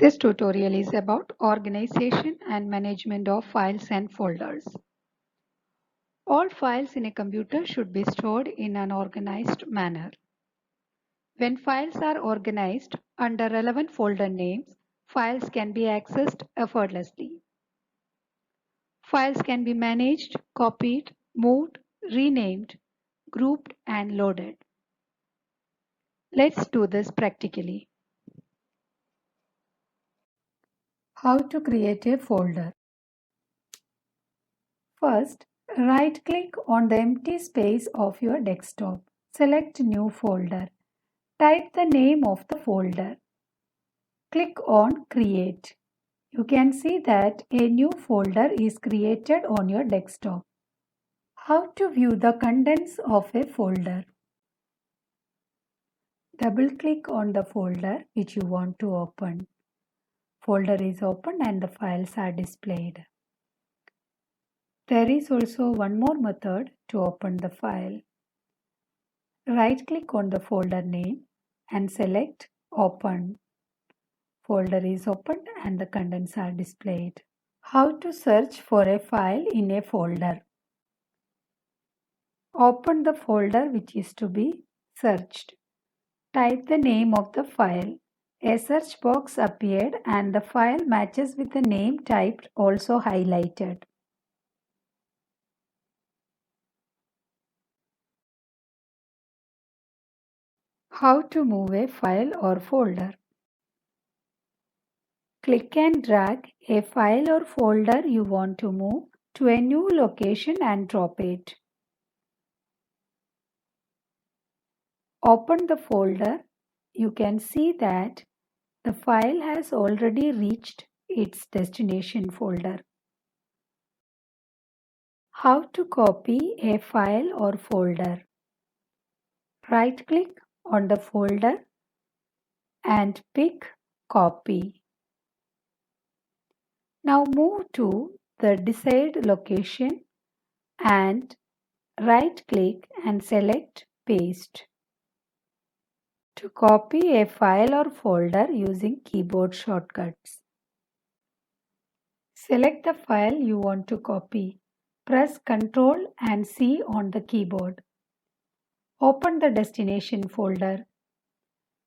This tutorial is about organization and management of files and folders. All files in a computer should be stored in an organized manner. When files are organized under relevant folder names, files can be accessed effortlessly. Files can be managed, copied, moved, renamed, grouped, and loaded. Let's do this practically. How to create a folder? First, right-click on the empty space of your desktop. Select New Folder. Type the name of the folder. Click on Create. You can see that a new folder is created on your desktop. How to view the contents of a folder? Double-click on the folder which you want to open. Folder is opened and the files are displayed. There is also one more method to open the file. Right-click on the folder name and select Open. Folder is opened and the contents are displayed. How to search for a file in a folder? Open the folder which is to be searched. Type the name of the file. A search box appeared and the file matches with the name typed, also highlighted. How to move a file or folder? Click and drag a file or folder you want to move to a new location and drop it. Open the folder. You can see that the file has already reached its destination folder. How to copy a file or folder? Right-click on the folder and pick Copy. Now move to the desired location and right-click and select Paste. To copy a file or folder using keyboard shortcuts. Select the file you want to copy. Press Ctrl and C on the keyboard. Open the destination folder.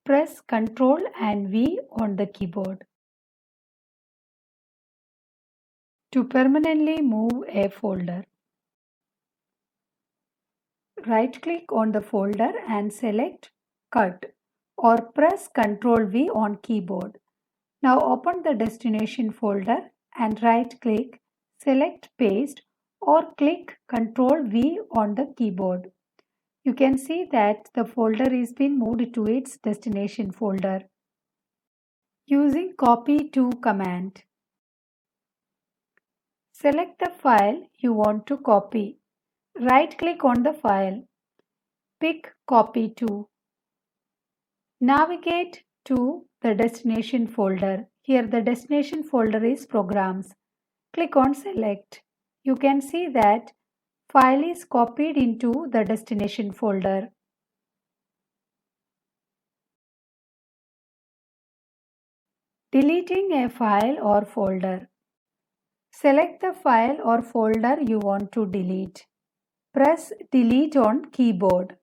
Press Ctrl and V on the keyboard. To permanently move a folder, right-click on the folder and select Cut or press Ctrl V on keyboard. Now open the destination folder and right-click, select Paste or click Ctrl V on the keyboard. You can see that the folder is been moved to its destination folder. Using Copy To command. Select the file you want to copy. Right-click on the file. Pick Copy To. Navigate to the destination folder. Here the destination folder is Programs. Click on Select. You can see that file is copied into the destination folder. Deleting a file or folder. Select the file or folder you want to delete. Press Delete on keyboard.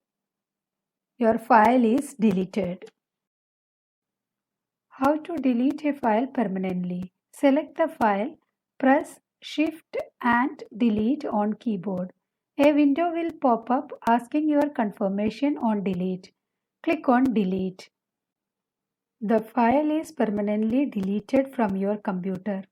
Your file is deleted. How to delete a file permanently? Select the file, press Shift and Delete on keyboard. A window will pop up asking your confirmation on delete. Click on Delete. The file is permanently deleted from your computer.